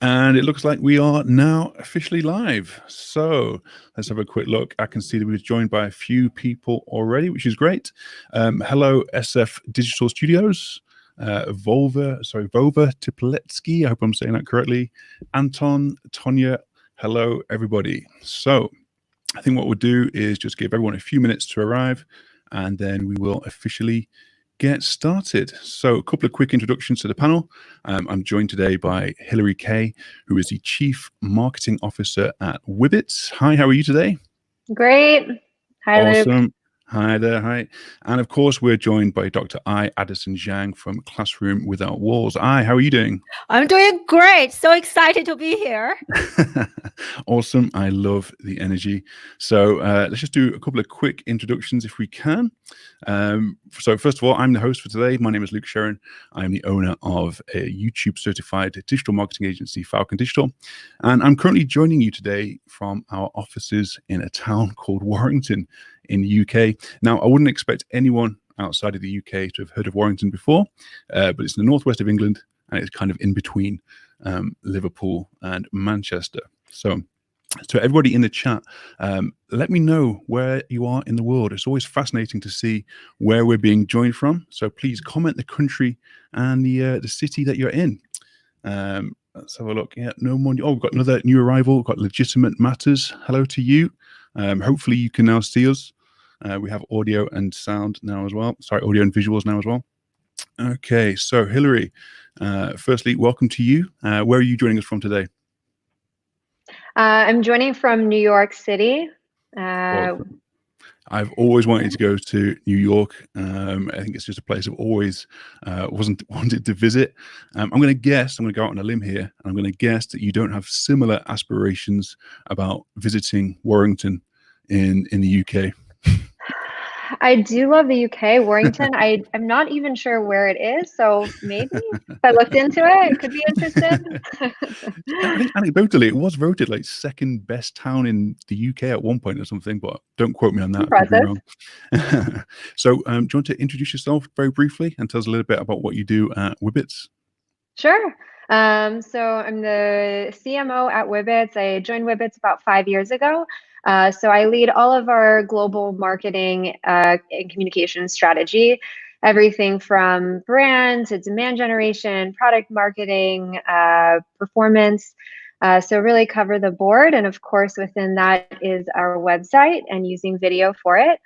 And it looks like we are now officially live. So let's have a quick look. I can see that we've joined by a few people already, which is great. Hello, SF Digital Studios. Vova Tipletsky. I hope I'm saying that correctly. Anton, Tonya. Hello, everybody. So I think what we'll do is just give everyone a few minutes to arrive, and then we will officially get started. So a couple of quick introductions to the panel. I'm joined today by Hilary Kay, who is the Chief Marketing Officer at Wibbits. Hi, how are you today? Great. Hi, Awesome. Luke. Hi there, hi. And of course, we're joined by Dr. Addison-Zhang from Classroom Without Walls. How are you doing? I'm doing great. So excited to be here. Awesome. I love the energy. So let's just do a couple of quick introductions if we can. So first of all, I'm the host for today. My name is Luke Sharon. I'm the owner of a YouTube certified digital marketing agency, Falcon Digital. And I'm currently joining you today from our offices in a town called Warrington in the UK. Now, I wouldn't expect anyone outside of the UK to have heard of Warrington before, but it's in the northwest of England, and it's kind of in between Liverpool and Manchester. So everybody in the chat, let me know where you are in the world. It's always fascinating to see where we're being joined from. So please comment the country and the city that you're in. Let's have a look. Yeah, no more. Oh, we've got another new arrival. We've got Legitimate Matters. Hello to you. Hopefully you can now see us. We have audio and sound now as well. Sorry, audio and visuals now as well. Okay, so Hilary, firstly, welcome to you. Where are you joining us from today? I'm joining from New York City. Awesome. I've always wanted to go to New York. I think it's just a place I've always wanted to visit. I'm going to go out on a limb here, and I'm going to guess that you don't have similar aspirations about visiting Warrington in the UK. I do love the UK, Warrington. I'm not even sure where it is, so maybe if I looked into it, I could be interested. I think anecdotally, it was voted like second best town in the UK at one point or something, but don't quote me on that. I could be wrong. So do you want to introduce yourself very briefly and tell us a little bit about what you do at Wibbits? Sure. So I'm the CMO at Wibbits. I joined Wibbits about 5 years ago. So I lead all of our global marketing and communication strategy, everything from brand to demand generation, product marketing, performance. So really cover the board. And of course, within that is our website and using video for it.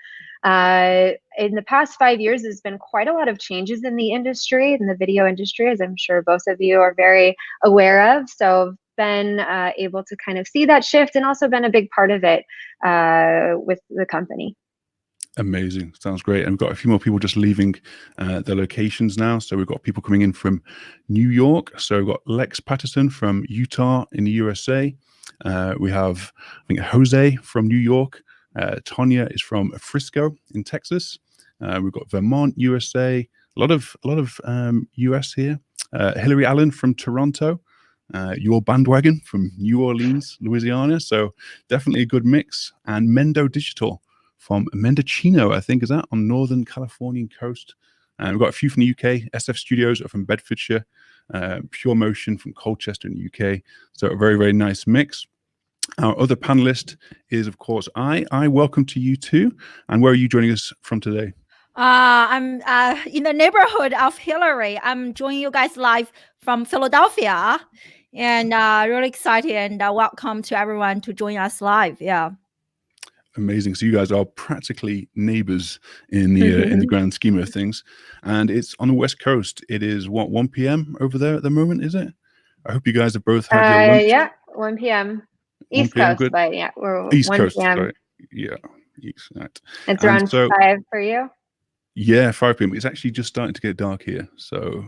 In the past 5 years, there's been quite a lot of changes in the industry, in the video industry, as I'm sure both of you are very aware of. So been able to kind of see that shift and also been a big part of it with the company. Amazing. Sounds great. And we've got a few more people just leaving their locations now. So we've got people coming in from New York. So we've got Lex Patterson from Utah in the USA. We have, I think, Jose from New York. Tonya is from Frisco in Texas. We've got Vermont, USA. A lot of US here. Hillary Allen from Toronto. Your bandwagon from New Orleans, Louisiana. So definitely a good mix. And Mendo Digital from Mendocino, I think, is that on Northern Californian coast. And we've got a few from the UK. SF Studios are from Bedfordshire. Pure Motion from Colchester in the UK. So a very, very nice mix. Our other panelist is, of course, I welcome to you too. And where are you joining us from today? I'm in the neighborhood of Hillary. I'm joining you guys live from Philadelphia, and really excited and welcome to everyone to join us live. Yeah. Amazing. So you guys are practically neighbors in the grand scheme of things, and it's on the West Coast. It is what, 1 p.m. over there at the moment, is it? I hope you guys have both had your lunch. Yeah, 1 p.m. East Coast, good. But yeah, we're East 1 Coast. p.m. Sorry. Yeah, East. Right. It's around 5 for you. Yeah, 5 p.m. It's actually just starting to get dark here. So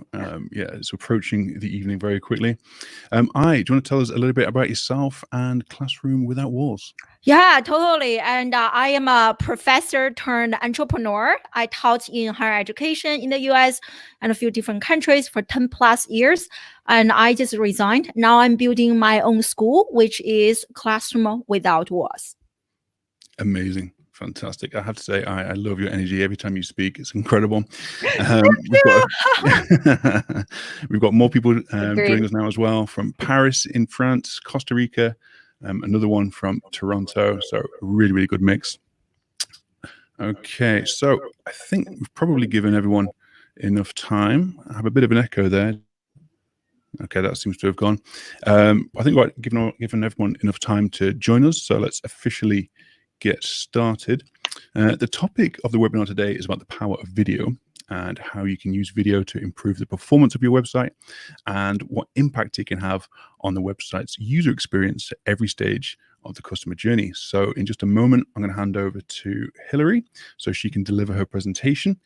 yeah, it's approaching the evening very quickly. Do you want to tell us a little bit about yourself and Classroom Without Walls? Yeah, totally. And I am a professor turned entrepreneur. I taught in higher education in the US and a few different countries for 10 plus years. And I just resigned. Now I'm building my own school, which is Classroom Without Walls. Amazing. Fantastic. I have to say, I love your energy every time you speak. It's incredible. We've got more people joining us now as well, from Paris in France, Costa Rica, another one from Toronto. So a really, really good mix. Okay, so I think we've probably given everyone enough time. I have a bit of an echo there. Okay, that seems to have gone. I think we've given everyone enough time to join us. So let's officially get started. The topic of the webinar today is about the power of video and how you can use video to improve the performance of your website and what impact it can have on the website's user experience at every stage of the customer journey. So in just a moment, I'm going to hand over to Hillary so she can deliver her presentation.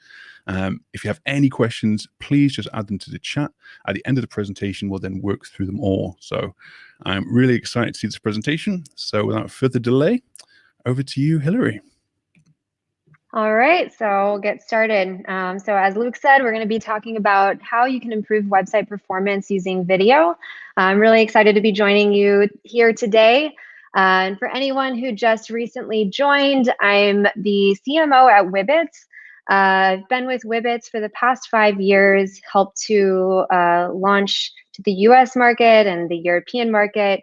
If you have any questions, please just add them to the chat. At the end of the presentation, we'll then work through them all. So I'm really excited to see this presentation. So without further delay, over to you, Hillary. All right, so we'll get started. So as Luke said, we're going to be talking about how you can improve website performance using video. I'm really excited to be joining you here today. And for anyone who just recently joined, I'm the CMO at Wibbits. I've been with Wibbits for the past 5 years, helped to launch to the US market and the European market.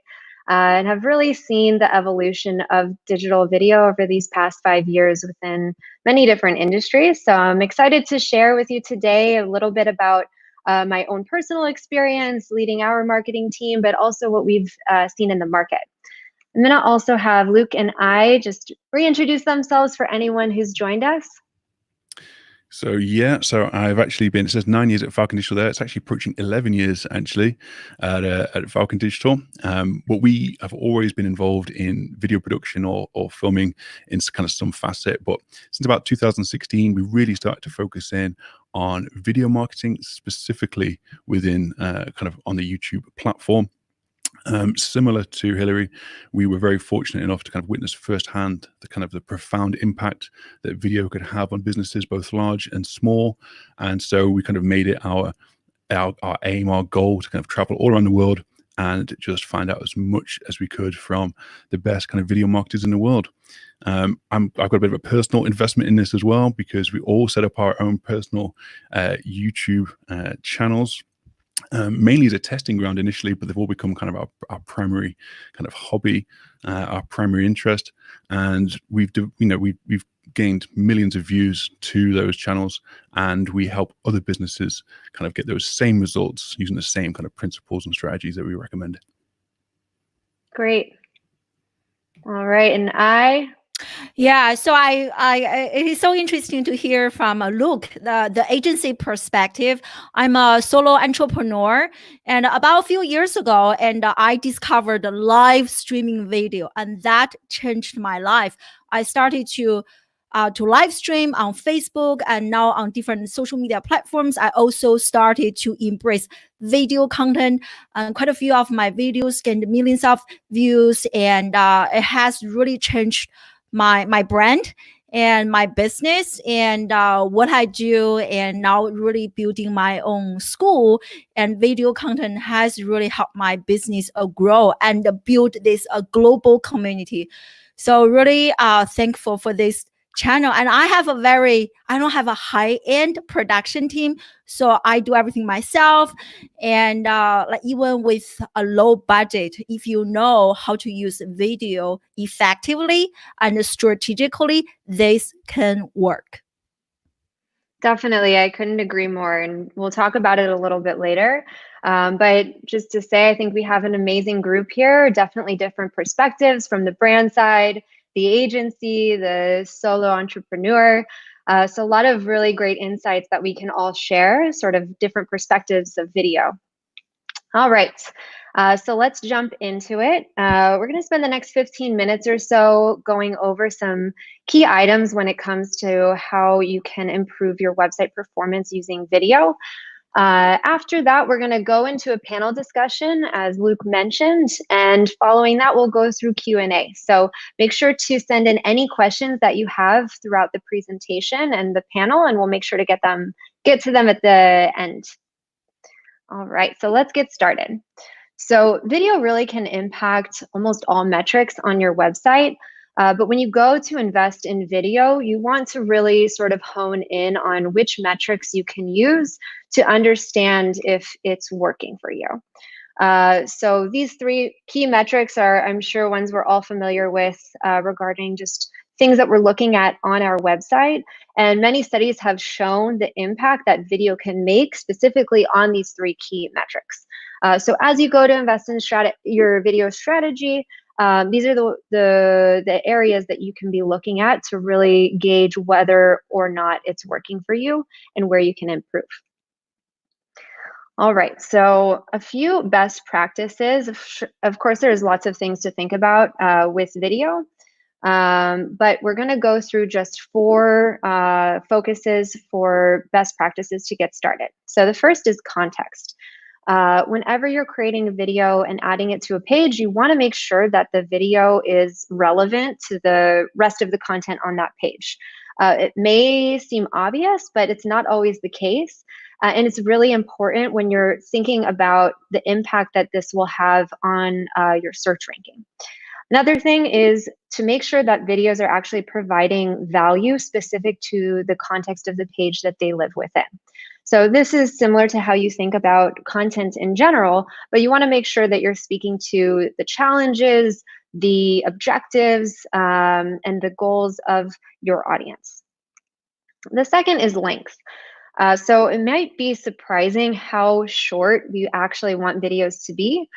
And have really seen the evolution of digital video over these past 5 years within many different industries. So I'm excited to share with you today a little bit about my own personal experience leading our marketing team, but also what we've seen in the market. I'm going to also have Luke and I just reintroduce themselves for anyone who's joined us. So yeah, so I've actually been, it says 9 years at Falcon Digital there. It's actually approaching 11 years actually at Falcon Digital. But we have always been involved in video production or filming in kind of some facet. But since about 2016, we really started to focus in on video marketing, specifically within kind of on the YouTube platform. Similar to Hillary, we were very fortunate enough to kind of witness firsthand the profound impact that video could have on businesses, both large and small. And so we kind of made it our aim, our goal to kind of travel all around the world and just find out as much as we could from the best kind of video marketers in the world. I've got a bit of a personal investment in this as well, because we all set up our own personal YouTube channels. Mainly as a testing ground initially, but they've all become kind of our primary kind of hobby, our primary interest, and we've gained millions of views to those channels, and we help other businesses kind of get those same results using the same kind of principles and strategies that we recommend. Great. All right, and Yeah, so it is so interesting to hear from Luke, the agency perspective. I'm a solo entrepreneur, and about a few years ago, and I discovered live streaming video, and that changed my life. I started to live stream on Facebook and now on different social media platforms. I also started to embrace video content, and quite a few of my videos gained millions of views, and it has really changed my brand and my business and what I do, and now really building my own school, and video content has really helped my business grow and build this global community. So really thankful for this channel. And I don't have a high-end production team, so I do everything myself. And like even with a low budget, if you know how to use video effectively and strategically, this can work. Definitely, I couldn't agree more, and we'll talk about it a little bit later. But just to say, I think we have an amazing group here, definitely different perspectives from the brand side, the agency, the solo entrepreneur. So a lot of really great insights that we can all share, sort of different perspectives of video. All right, so let's jump into it. We're going to spend the next 15 minutes or so going over some key items when it comes to how you can improve your website performance using video. After that, we're going to go into a panel discussion, as Luke mentioned, and following that, we'll go through Q&A. So make sure to send in any questions that you have throughout the presentation and the panel, and we'll make sure to get to them at the end. All right, so let's get started. So video really can impact almost all metrics on your website. But when you go to invest in video, you want to really sort of hone in on which metrics you can use to understand if it's working for you. So these three key metrics are, I'm sure, ones we're all familiar with regarding just things that we're looking at on our website. And many studies have shown the impact that video can make specifically on these three key metrics. So as you go to invest in your video strategy, these are the areas that you can be looking at to really gauge whether or not it's working for you and where you can improve. All right, so a few best practices. Of course, there's lots of things to think about with video, but we're going to go through just 4 focuses for best practices to get started. So the first is context. Whenever you're creating a video and adding it to a page, you want to make sure that the video is relevant to the rest of the content on that page. It may seem obvious, but it's not always the case. And it's really important when you're thinking about the impact that this will have on your search ranking. Another thing is to make sure that videos are actually providing value specific to the context of the page that they live within. So this is similar to how you think about content in general, but you want to make sure that you're speaking to the challenges, the objectives, and the goals of your audience. The second is length. So it might be surprising how short you actually want videos to be.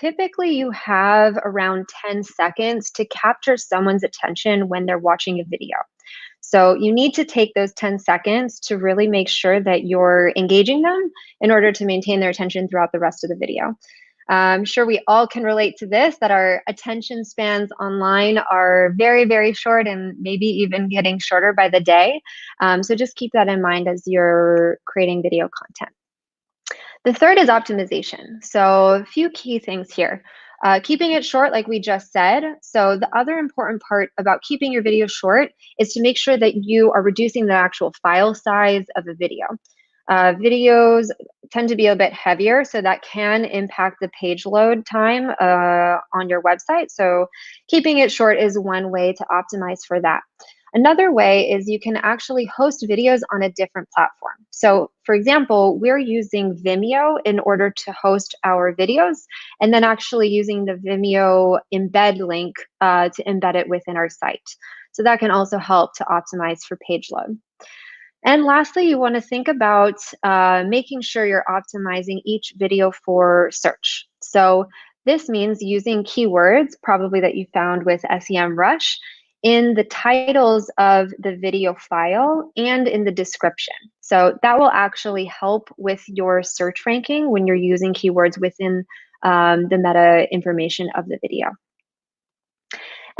Typically, you have around 10 seconds to capture someone's attention when they're watching a video. So you need to take those 10 seconds to really make sure that you're engaging them in order to maintain their attention throughout the rest of the video. I'm sure we all can relate to this, that our attention spans online are very, very short and maybe even getting shorter by the day. So just keep that in mind as you're creating video content. The third is optimization. So a few key things here. Keeping it short, like we just said. So the other important part about keeping your video short is to make sure that you are reducing the actual file size of a video. Videos tend to be a bit heavier, so that can impact the page load time on your website. So keeping it short is one way to optimize for that. Another way is you can actually host videos on a different platform. So for example, we're using Vimeo in order to host our videos, and then actually using the Vimeo embed link to embed it within our site. So that can also help to optimize for page load. And lastly, you want to think about making sure you're optimizing each video for search. So this means using keywords, probably that you found with Semrush, in the titles of the video file and in the description. So that will actually help with your search ranking when you're using keywords within the meta information of the video.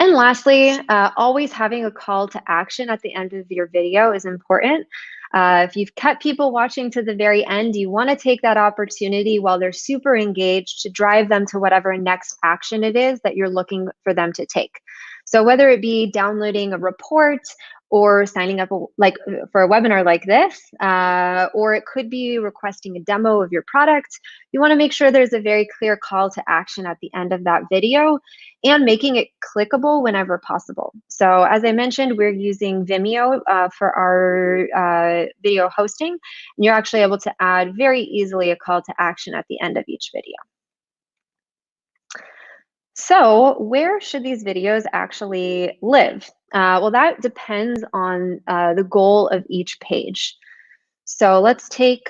And lastly, always having a call to action at the end of your video is important. If you've kept people watching to the very end, you want to take that opportunity while they're super engaged to drive them to whatever next action it is that you're looking for them to take. So whether it be downloading a report or signing up for a webinar like this, or it could be requesting a demo of your product, you want to make sure there's a very clear call to action at the end of that video and making it clickable whenever possible. So as I mentioned, we're using Vimeo for our video hosting, and you're actually able to add very easily a call to action at the end of each video. So where should these videos actually live? Well, that depends on the goal of each page. So let's take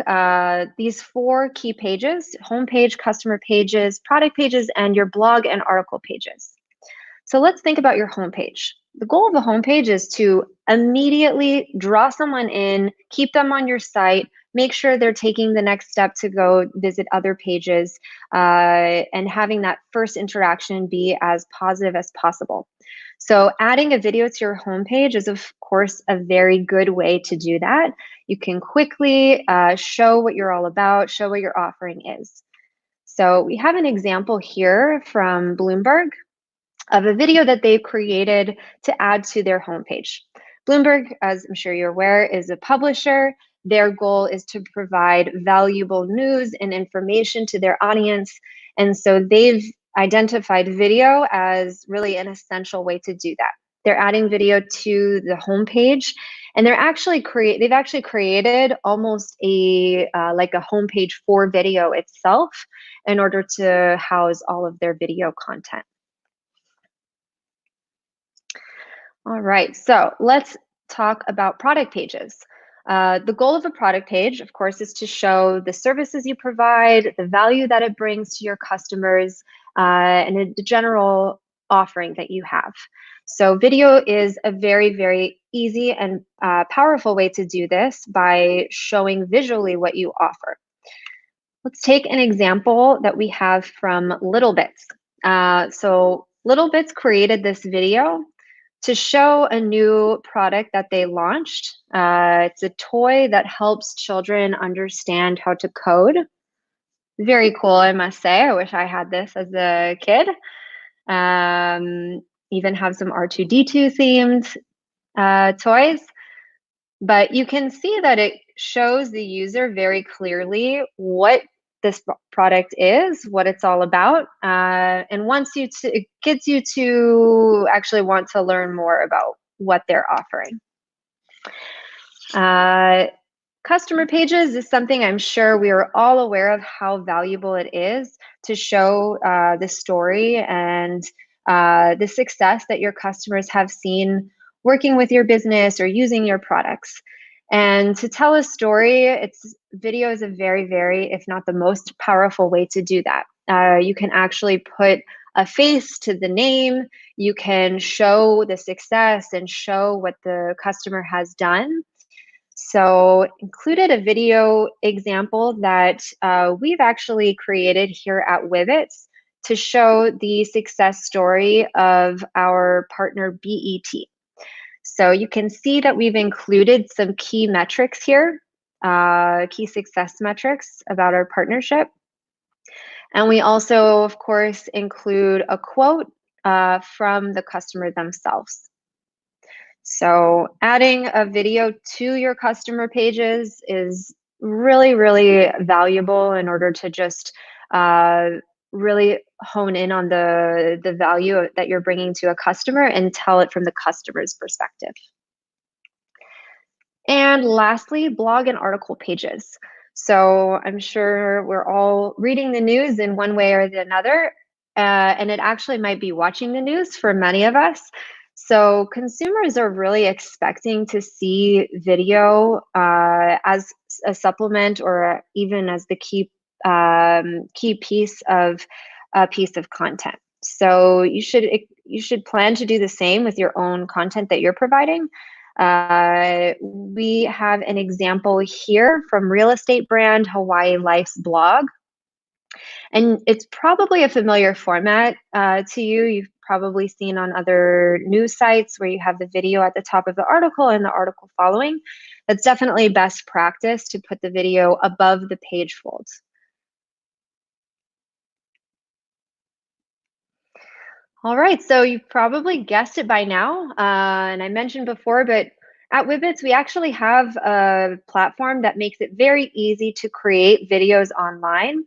these 4 key pages: homepage, customer pages, product pages, and your blog and article pages. So let's think about your homepage. The goal of a homepage is to immediately draw someone in, keep them on your site, make sure they're taking the next step to go visit other pages, and having that first interaction be as positive as possible. So adding a video to your homepage is, of course, a very good way to do that. You can quickly show what you're all about, show what your offering is. So we have an example here from Bloomberg of a video that they've created to add to their homepage. Bloomberg, as I'm sure you're aware, is a publisher. Their goal is to provide valuable news and information to their audience. And so they've identified video as really an essential way to do that. They're adding video to the homepage, and they've actually created almost a like a homepage for video itself in order to house all of their video content. All right, so let's talk about product pages. The goal of a product page, of course, is to show the services you provide, the value that it brings to your customers, and the general offering that you have. So video is a very, very easy and powerful way to do this by showing visually what you offer. Let's take an example that we have from LittleBits. So LittleBits created this video to show a new product that they launched. It's a toy that helps children understand how to code. Very cool, I must say. I wish I had this as a kid. Even have some R2-D2 themed toys. But you can see that it shows the user very clearly what this product is, what it's all about, and it gets you to actually want to learn more about what they're offering. Customer pages is something I'm sure we are all aware of how valuable it is to show the story and the success that your customers have seen working with your business or using your products. And to tell a story, video is a very, very, if not the most powerful way to do that. You can actually put a face to the name. You can show the success and show what the customer has done. So included a video example that we've actually created here at Wibbits to show the success story of our partner BET. So you can see that we've included some key metrics here, key success metrics about our partnership. And we also, of course, include a quote from the customer themselves. So adding a video to your customer pages is really, really valuable in order to just really hone in on the value that you're bringing to a customer and tell it from the customer's perspective. And lastly, blog and article pages. So I'm sure we're all reading the news in one way or another, and it actually might be watching the news for many of us. So consumers are really expecting to see video as a supplement or even as the key piece of content. So you should plan to do the same with your own content that you're providing. We have an example here from real estate brand Hawaii Life's blog. And it's probably a familiar format to you. You've probably seen on other news sites where you have the video at the top of the article and the article following. That's definitely best practice to put the video above the page folds. All right, so you've probably guessed it by now, and I mentioned before, but at Wibbits, we actually have a platform that makes it very easy to create videos online.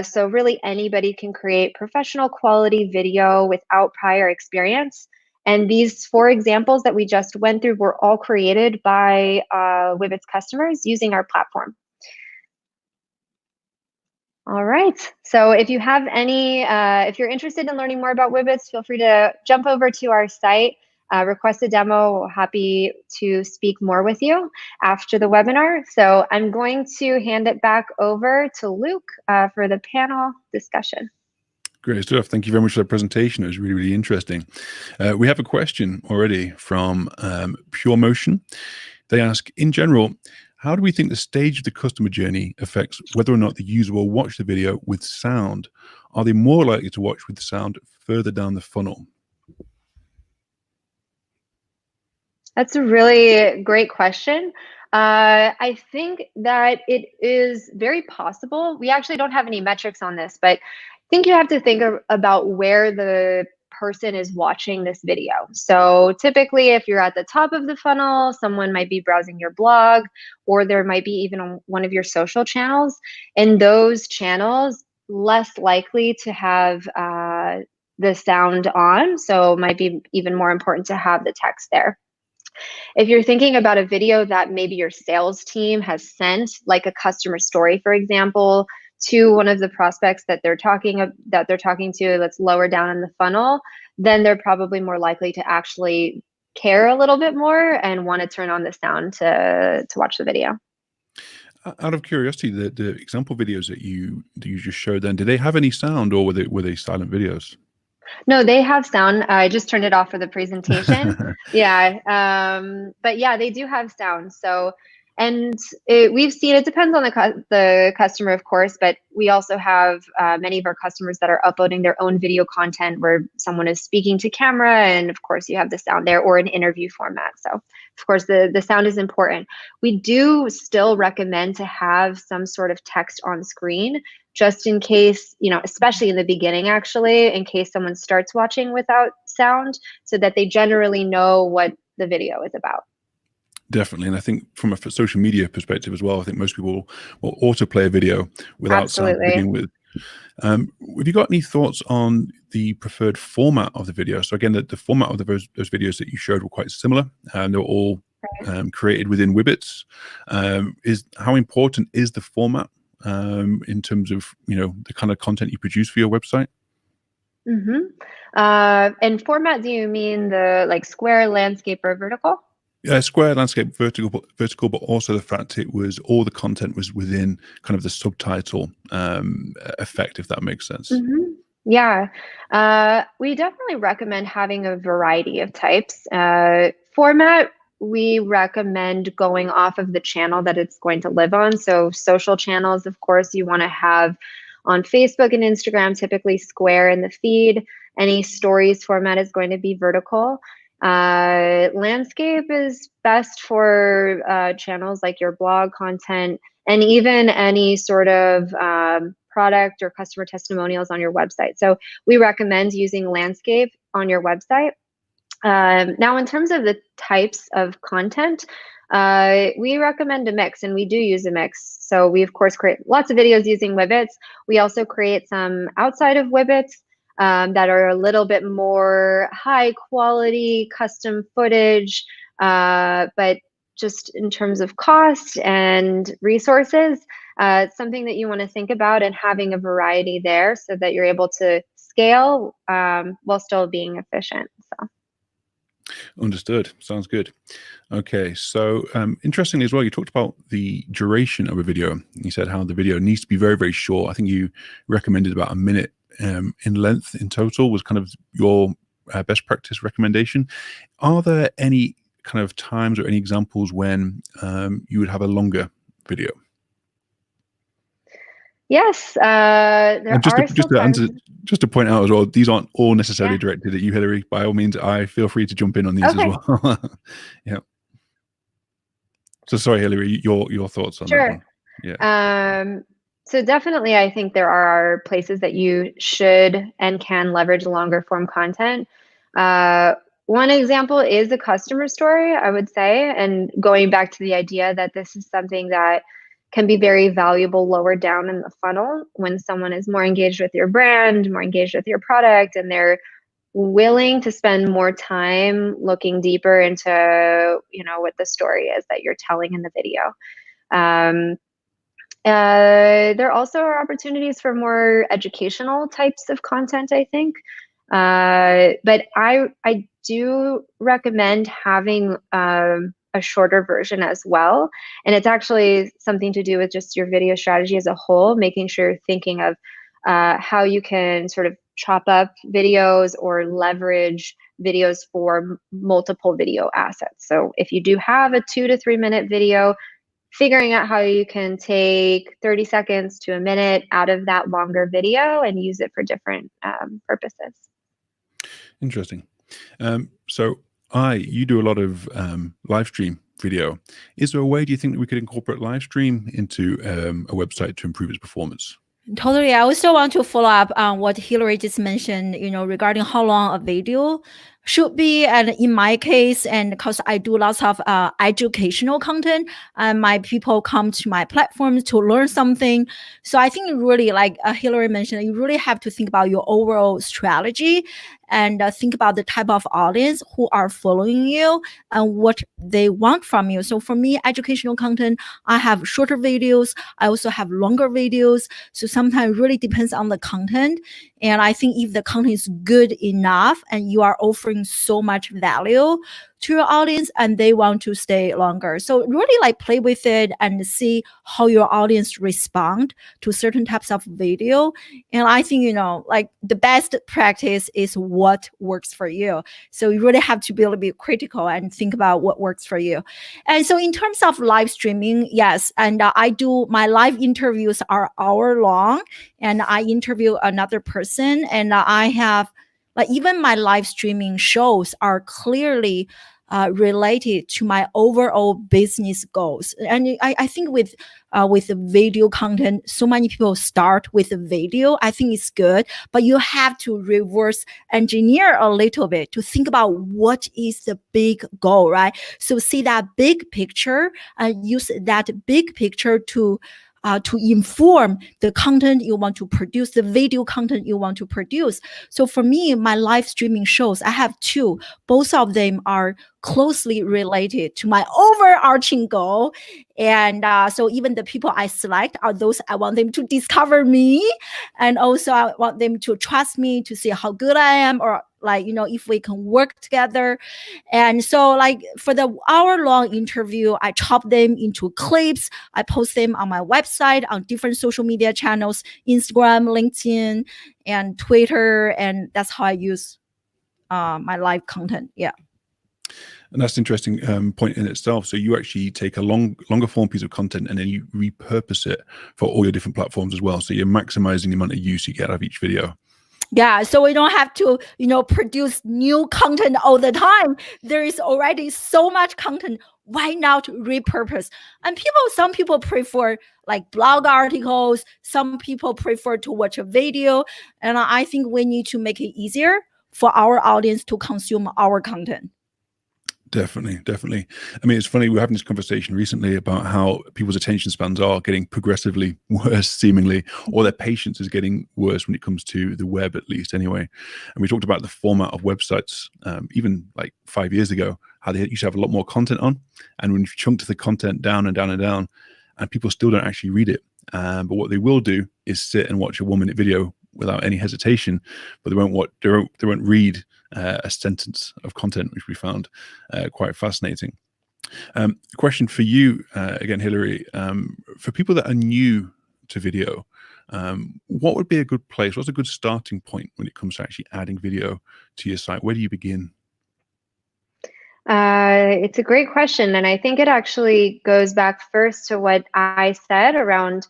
So really anybody can create professional quality video without prior experience. And these 4 examples that we just went through were all created by Wibbits customers using our platform. All right, so if you have any, if you're interested in learning more about Wibbits, feel free to jump over to our site, request a demo. We're happy to speak more with you after the webinar. So I'm going to hand it back over to Luke for the panel discussion. Great stuff. Thank you very much for that presentation. It was really, really interesting. We have a question already from Pure Motion. They ask, in general, how do we think the stage of the customer journey affects whether or not the user will watch the video with sound? Are they more likely to watch with the sound further down the funnel? That's a really great question. I think that it is very possible. We actually don't have any metrics on this, but I think you have to think about where the person is watching this video. So typically, if you're at the top of the funnel, someone might be browsing your blog, or there might be even on one of your social channels. In those channels, less likely to have the sound on, so it might be even more important to have the text there. If you're thinking about a video that maybe your sales team has sent, like a customer story, for example, to one of the prospects that they're talking to that's lower down in the funnel, then they're probably more likely to actually care a little bit more and want to turn on the sound to watch the video. Out of curiosity, the example videos that you just showed, then did they have any sound, or were they silent videos? No, they have sound. I just turned it off for the presentation. Yeah, but yeah, they do have sound. So, and we've seen, it depends on the customer, of course, but we also have many of our customers that are uploading their own video content where someone is speaking to camera, and of course you have the sound there, or an interview format. So of course the sound is important. We do still recommend to have some sort of text on screen, just in case, especially in the beginning, actually, in case someone starts watching without sound, so that they generally know what the video is about. Definitely. And I think from a social media perspective as well, I think most people will autoplay a video without sound to begin with. Have you got any thoughts on the preferred format of the video? So again, the format of those videos that you showed were quite similar, and they were all created within Wibbits. How important is the format in terms of the kind of content you produce for your website? And format, do you mean the square, landscape, or vertical? Yeah, square, landscape, vertical, but also the fact all the content was within kind of the subtitle effect, if that makes sense. Yeah, we definitely recommend having a variety of types. Format, we recommend going off of the channel that it's going to live on. So social channels, of course, you want to have on Facebook and Instagram, typically square in the feed. Any stories format is going to be vertical. Landscape is best for channels like your blog content, and even any sort of product or customer testimonials on your website. So we recommend using landscape on your website. Now, in terms of the types of content, we recommend a mix, and we do use a mix. So we, of course, create lots of videos using Wibbits. We also create some outside of Wibbits that are a little bit more high quality custom footage, but just in terms of cost and resources, it's something that you want to think about, and having a variety there so that you're able to scale while still being efficient. So. Understood. Sounds good. Okay, so interestingly as well, you talked about the duration of a video. You said how the video needs to be very, very short. I think you recommended about a minute in length in total was kind of your best practice recommendation. Are there any kind of times or any examples when you would have a longer video? Yes, there are still times. Just to point out as well, these aren't all necessarily directed at you, Hillary. By all means, I feel free to jump in on these as well. Yeah. So sorry, Hillary, your thoughts on that one? Yeah. So definitely, I think there are places that you should and can leverage longer form content. One example is a customer story, I would say, and going back to the idea that this is something that can be very valuable lower down in the funnel when someone is more engaged with your brand, more engaged with your product, and they're willing to spend more time looking deeper into, what the story is that you're telling in the video. There also are opportunities for more educational types of content, I think. But I do recommend having a shorter version as well. And it's actually something to do with just your video strategy as a whole, making sure you're thinking of how you can sort of chop up videos or leverage videos for multiple video assets. So if you do have a 2 to 3 minute video, figuring out how you can take 30 seconds to a minute out of that longer video and use it for different purposes. Interesting. So you do a lot of live stream video. Is there a way, do you think, that we could incorporate live stream into a website to improve its performance? Totally. I also want to follow up on what Hillary just mentioned, regarding how long a video should be. And in my case, and because I do lots of educational content, and my people come to my platforms to learn something. So I think really, like Hillary mentioned, you really have to think about your overall strategy and think about the type of audience who are following you and what they want from you. So for me, educational content, I have shorter videos. I also have longer videos. So sometimes it really depends on the content. And I think if the content is good enough and you are offering so much value to your audience and they want to stay longer. So really like play with it and see how your audience respond to certain types of video. And I think, like the best practice is what works for you. So you really have to be a little bit critical and think about what works for you. And so in terms of live streaming, yes. And I do, my live interviews are hour long and I interview another person, and I have, like, even my live streaming shows are clearly related to my overall business goals. And I think with the video content, so many people start with the video. I think it's good, but you have to reverse engineer a little bit to think about what is the big goal, right? So see that big picture and use that big picture to inform the content you want to produce, the video content you want to produce. So for me, my live streaming shows, I have two. Both of them are closely related to my overarching goal. And so even the people I select are those I want them to discover me. And also I want them to trust me, to see how good I am, or like, if we can work together. And so like for the hour-long interview, I chop them into clips. I post them on my website, on different social media channels, Instagram, LinkedIn, and Twitter. And that's how I use my live content. Yeah. And that's an interesting point in itself. So you actually take a longer form piece of content and then you repurpose it for all your different platforms as well. So you're maximizing the amount of use you get out of each video. Yeah, so we don't have to, produce new content all the time. There is already so much content. Why not repurpose? And some people prefer like blog articles. Some people prefer to watch a video. And I think we need to make it easier for our audience to consume our content. Definitely. I mean, it's funny, we were having this conversation recently about how people's attention spans are getting progressively worse, seemingly, or their patience is getting worse when it comes to the web, at least anyway. And we talked about the format of websites, even like 5 years ago, how they used to have a lot more content on. And when you chunked the content down and down and down, and people still don't actually read it. But what they will do is sit and watch a 1-minute video without any hesitation, but they won't read a sentence of content, which we found quite fascinating. Question for you again, Hillary, for people that are new to video, what would be a good place? What's a good starting point when it comes to actually adding video to your site? Where do you begin? It's a great question. And I think it actually goes back first to what I said around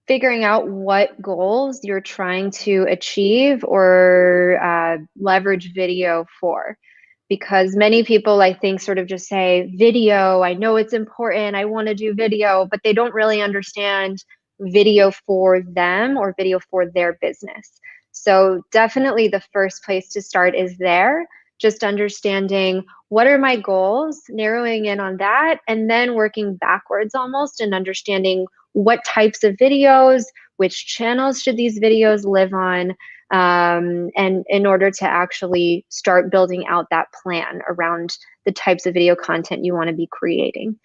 figuring out what goals you're trying to achieve or leverage video for. Because many people, I think, sort of just say video, I know it's important, I want to do video, but they don't really understand video for them or video for their business. So definitely the first place to start is there, just understanding what are my goals, narrowing in on that, and then working backwards almost and understanding what types of videos, which channels should these videos live on, and in order to actually start building out that plan around the types of video content you want to be creating.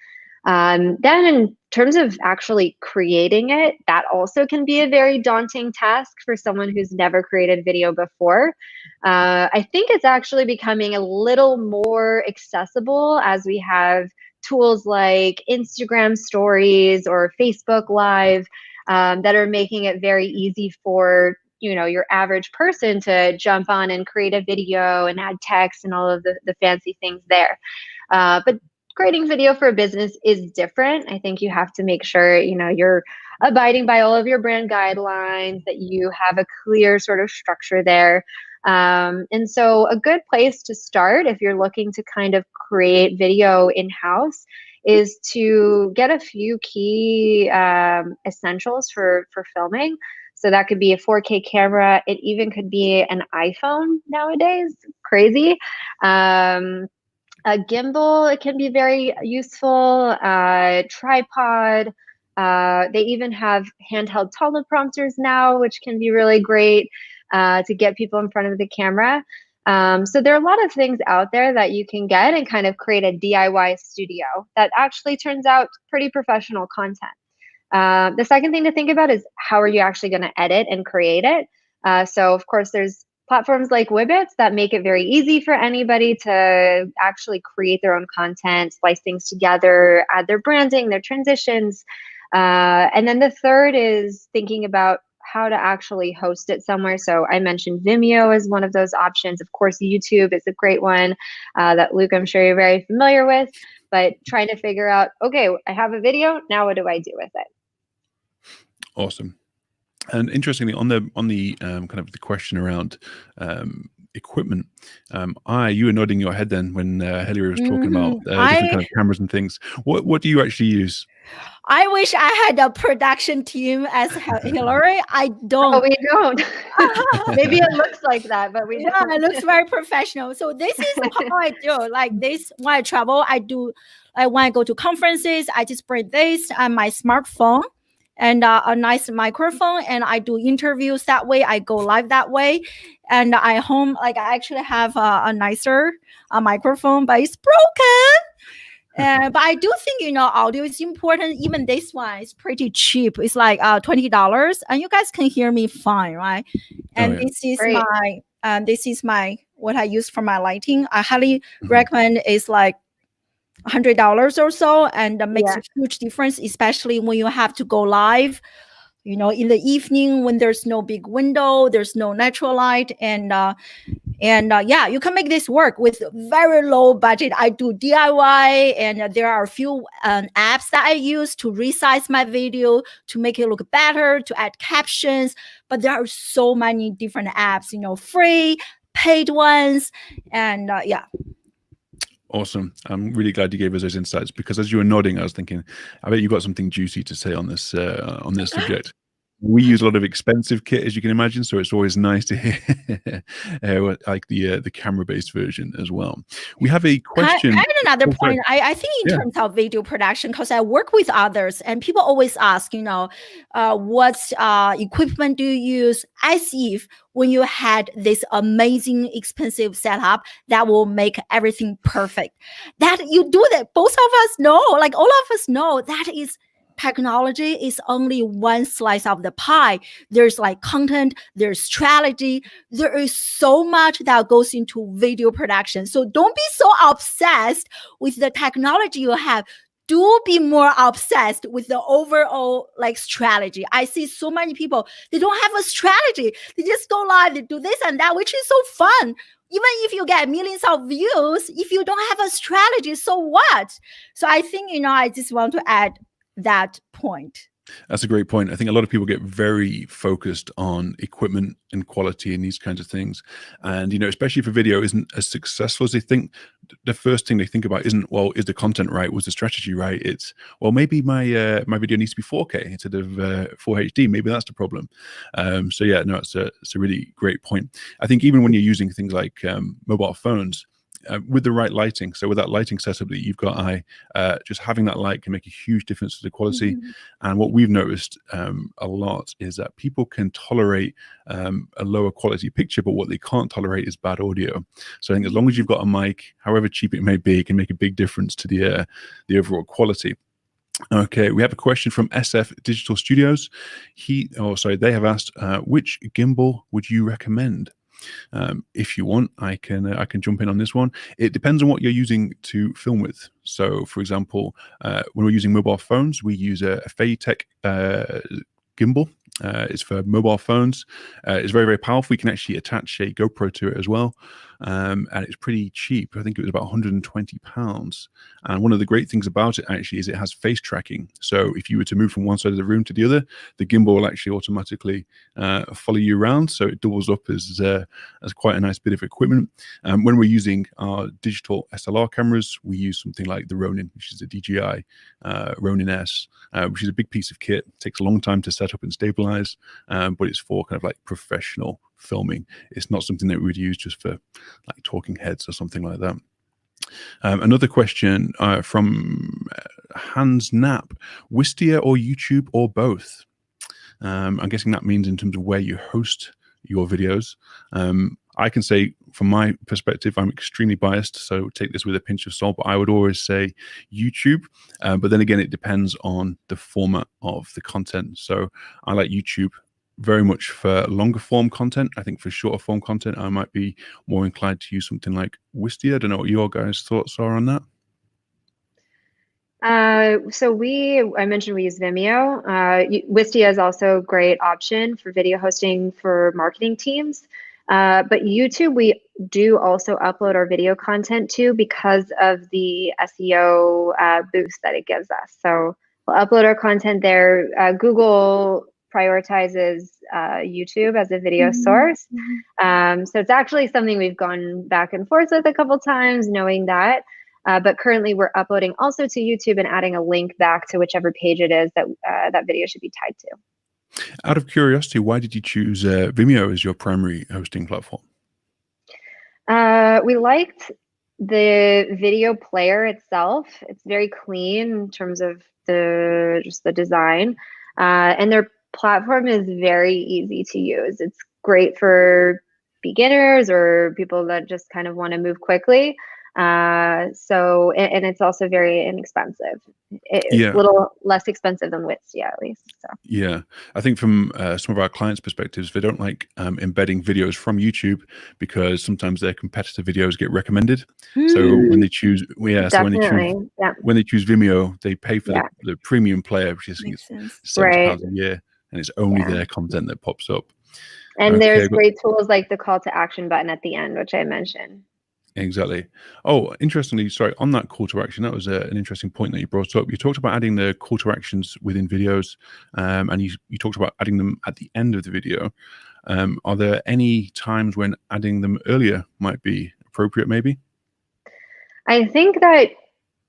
Then in terms of actually creating it, that also can be a very daunting task for someone who's never created video before. I think it's actually becoming a little more accessible as we have tools like Instagram stories or Facebook Live that are making it very easy for your average person to jump on and create a video and add text and all of the fancy things there. But creating video for a business is different. I think you have to make sure you're abiding by all of your brand guidelines, that you have a clear sort of structure there. And so a good place to start if you're looking to kind of create video in-house is to get a few key essentials for filming. So that could be a 4K camera. It even could be an iPhone nowadays. crazy. A gimbal, it can be very useful. Tripod. They even have handheld teleprompters now, which can be really great to get people in front of the camera. So there are a lot of things out there that you can get and kind of create a DIY studio that actually turns out pretty professional content. The second thing to think about is how are you actually going to edit and create it? So of course, there's platforms like Wibbits that make it very easy for anybody to actually create their own content, splice things together, add their branding, their transitions. And then the third is thinking about how to actually host it somewhere. So I mentioned Vimeo as one of those options. Of course, YouTube is a great one that Luke, I'm sure you're very familiar with, but trying to figure out, okay, I have a video, now what do I do with it? Awesome. And interestingly, on the kind of the question around equipment, you were nodding your head then when Hilary was talking about different kind of cameras and things. What do you actually use? I wish I had a production team as Hilary. I don't. Oh, we don't. Maybe it looks like that, but we don't. Yeah, it looks very professional. So this is how I do. Like this, when I travel, when I go to conferences, I just bring this and my smartphone and a nice microphone, and I do interviews that way. I go live that way, and I actually have a nicer microphone, but it's broken. But I do think, audio is important. Even this one is pretty cheap. It's like $20, and you guys can hear me fine, right? And this is my what I use for my lighting. I highly recommend. It's like $100 or so, and makes a huge difference, especially when you have to go live, in the evening when there's no big window, there's no natural light, and you can make this work with very low budget. I do DIY, and there are a few apps that I use to resize my video, to make it look better, to add captions. But there are so many different apps, free, paid ones, and Awesome. I'm really glad you gave us those insights, because as you were nodding, I was thinking, I bet you've got something juicy to say on this subject. We use a lot of expensive kit, as you can imagine, so it's always nice to hear like the camera-based version as well. We have a question. I had another point. I think in terms of video production, because I work with others, and people always ask, what equipment do you use? As if when you had this amazing, expensive setup that will make everything perfect, that you do that. Both of us know, like all of us know, that is. Technology is only one slice of the pie. There's like content, there's strategy. There is so much that goes into video production. So don't be so obsessed with the technology you have. Do be more obsessed with the overall strategy. I see so many people, they don't have a strategy. They just go live, they do this and that, which is so fun. Even if you get millions of views, if you don't have a strategy, so what? So I think, I just want to add that point. That's a great point. I think a lot of people get very focused on equipment and quality and these kinds of things. And, especially if a video isn't as successful as they think, the first thing they think about isn't, well, is the content right? Was the strategy right? It's, well, maybe my video needs to be 4K instead of 4HD. Maybe that's the problem. It's a really great point. I think even when you're using things like mobile phones, with the right lighting, so with that lighting setup that you've got, just having that light can make a huge difference to the quality. And what we've noticed a lot is that people can tolerate a lower quality picture, but what they can't tolerate is bad audio. So I think as long as you've got a mic, however cheap it may be, it can make a big difference to the overall quality. Okay, we have a question from SF Digital Studios. They have asked, which gimbal would you recommend? If you want, I can jump in on this one. It depends on what you're using to film with. So, for example, when we're using mobile phones, we use a Phaetech gimbal. It's for mobile phones. It's very, very powerful. You can actually attach a GoPro to it as well. And it's pretty cheap. I think it was about £120. And one of the great things about it actually is it has face tracking. So if you were to move from one side of the room to the other, the gimbal will actually automatically follow you around. So it doubles up as quite a nice bit of equipment. When we're using our digital SLR cameras, we use something like the Ronin, which is a DJI Ronin S, which is a big piece of kit. It takes a long time to set up and stabilize, but it's for kind of like professional filming. It's not something that we would use just for like talking heads or something like that. Another question from Hans Knapp: Wistia or YouTube or both? I'm guessing that means in terms of where you host your videos. I can say from my perspective, I'm extremely biased, so take this with a pinch of salt, but I would always say YouTube. But then again, it depends on the format of the content. So I like YouTube very much for longer form content. I think for shorter form content, I might be more inclined to use something like Wistia. I don't know what your guys' thoughts are on that. So I mentioned we use Vimeo. Wistia is also a great option for video hosting for marketing teams. But YouTube, we do also upload our video content to because of the SEO boost that it gives us. So we'll upload our content there. Google prioritizes YouTube as a video source. So it's actually something we've gone back and forth with a couple times, knowing that. But currently we're uploading also to YouTube and adding a link back to whichever page it is that that video should be tied to. Out of curiosity, why did you choose Vimeo as your primary hosting platform? We liked the video player itself. It's very clean in terms of just the design. And their platform is very easy to use. It's great for beginners or people that just kind of want to move quickly. And it's also very inexpensive. It's a little less expensive than Wistia, at least. So. Yeah, I think from some of our clients' perspectives, they don't like embedding videos from YouTube because sometimes their competitor videos get recommended. So when they choose, when they choose Vimeo, they pay for the premium player, which is £70 a year, and it's only their content that pops up. And there's great tools like the call to action button at the end, which I mentioned. Exactly. Oh, interestingly, sorry, on that call to action, that was an interesting point that you brought up. You talked about adding the call to actions within videos, and you talked about adding them at the end of the video. Are there any times when adding them earlier might be appropriate, maybe? I think that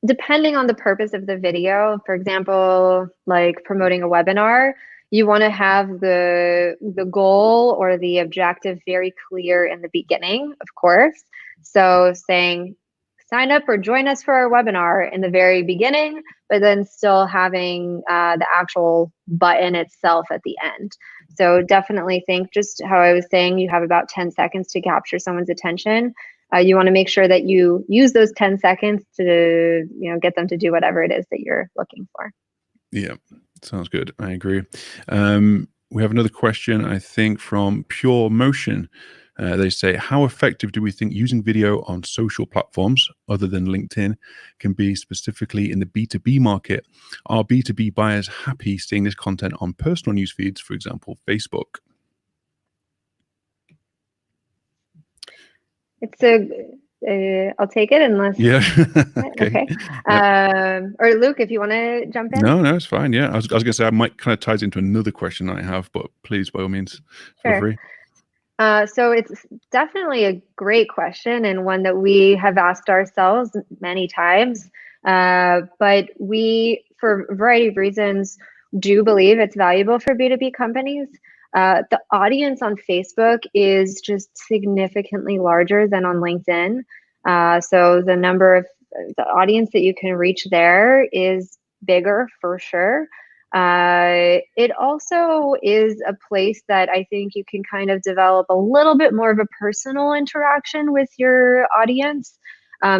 depending on the purpose of the video, for example, like promoting a webinar, you want to have the goal or the objective very clear in the beginning, of course. So saying, sign up or join us for our webinar in the very beginning, but then still having the actual button itself at the end. So definitely think, just how I was saying, you have about 10 seconds to capture someone's attention. You want to make sure that you use those 10 seconds to get them to do whatever it is that you're looking for. Yeah, sounds good. I agree. We have another question, I think, from Pure Motion. They say, how effective do we think using video on social platforms other than LinkedIn can be specifically in the B2B market? Are B2B buyers happy seeing this content on personal news feeds, for example, Facebook? I'll take it unless. Yeah. Okay. Or Luke, if you want to jump in. No, it's fine. Yeah, I was going to say I might kind of ties into another question I have, but please, by all means, feel free. So it's definitely a great question and one that we have asked ourselves many times. But we, for a variety of reasons, do believe it's valuable for B2B companies. The audience on Facebook is just significantly larger than on LinkedIn. So the number of the audience that you can reach there is bigger for sure. It also is a place that I think you can kind of develop a little bit more of a personal interaction with your audience.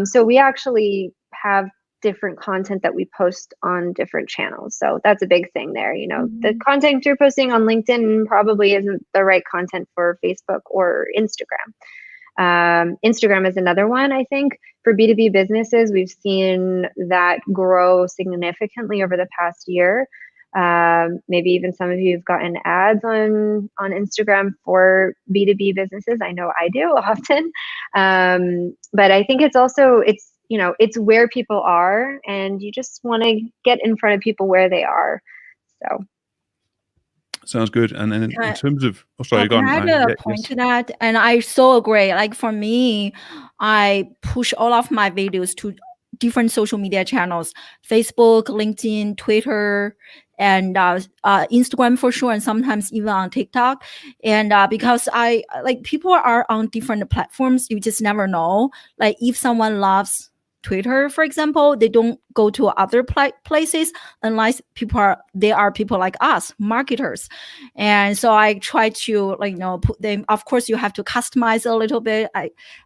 So we actually have different content that we post on different channels. So that's a big thing there. The content you're posting on LinkedIn probably isn't the right content for Facebook or Instagram. Instagram is another one, I think. For B2B businesses, we've seen that grow significantly over the past year. Maybe even some of you have gotten ads on Instagram for B2B businesses. I know I do often. But I think it's also, it's where people are, and you just want to get in front of people where they are. So. Sounds good. And then in terms of, sorry, I had a point to that, and I so agree. Like for me, I push all of my videos to different social media channels: Facebook, LinkedIn, Twitter, and Instagram for sure, and sometimes even on TikTok. And because I like people are on different platforms, you just never know. Like if someone loves Twitter, for example, they don't go to other places unless they are people like us, marketers. And so I try to put them. Of course, you have to customize a little bit.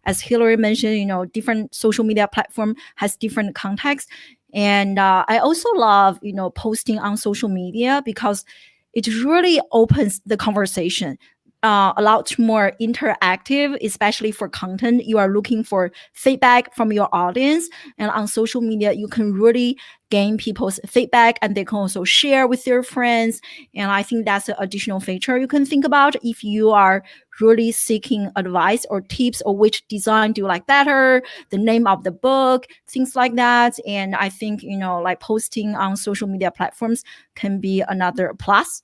As Hillary mentioned, different social media platform has different context. And I also love posting on social media because it really opens the conversation. A lot more interactive, especially for content. You are looking for feedback from your audience, and on social media, you can really gain people's feedback, and they can also share with their friends. And I think that's an additional feature you can think about if you are really seeking advice or tips, or which design do you like better, the name of the book, things like that. And I think like posting on social media platforms can be another plus.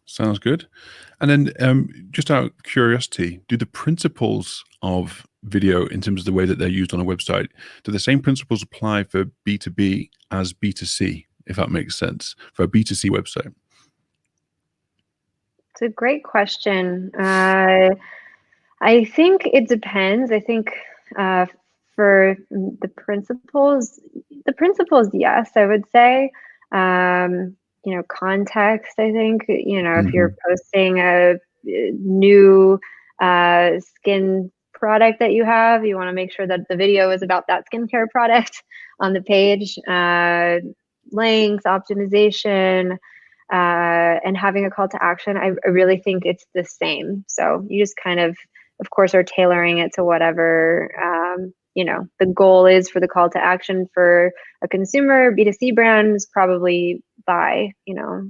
Sounds good. And then just out of curiosity, do the principles of video in terms of the way that they're used on a website, do the same principles apply for B2B as B2C, if that makes sense, for a B2C website? It's a great question. I think it depends. I think for the principles, yes, I would say. Context, I think, if you're posting a new skin product that you have, you want to make sure that the video is about that skincare product on the page. Links, optimization, and having a call to action, I really think it's the same. So you just kind of course, are tailoring it to whatever, the goal is for the call to action. For a consumer B2C brand is probably buy,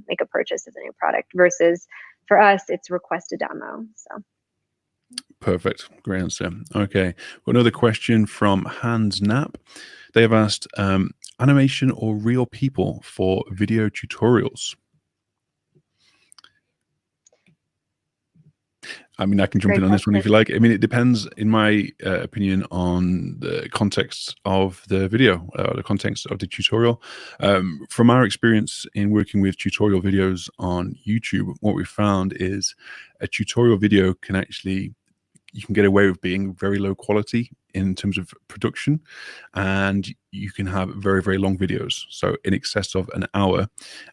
make a purchase of a new product, versus for us, it's request a demo. So. Perfect. Great answer. Okay. Another question from Hans Knapp. They have asked, animation or real people for video tutorials? I mean, I can jump in on this one if you like. I mean, it depends, in my opinion, on the context of the video, the context of the tutorial. From our experience in working with tutorial videos on YouTube, what we found is a tutorial video can actually, you can get away with being very low quality in terms of production, and you can have very, very long videos, so in excess of an hour,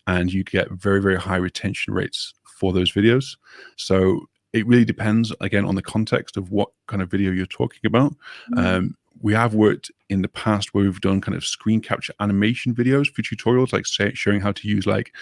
and you get very, very high retention rates for those videos. So it really depends, again, on the context of what kind of video you're talking about. We have worked in the past where we've done kind of screen capture animation videos for tutorials, like showing how to use like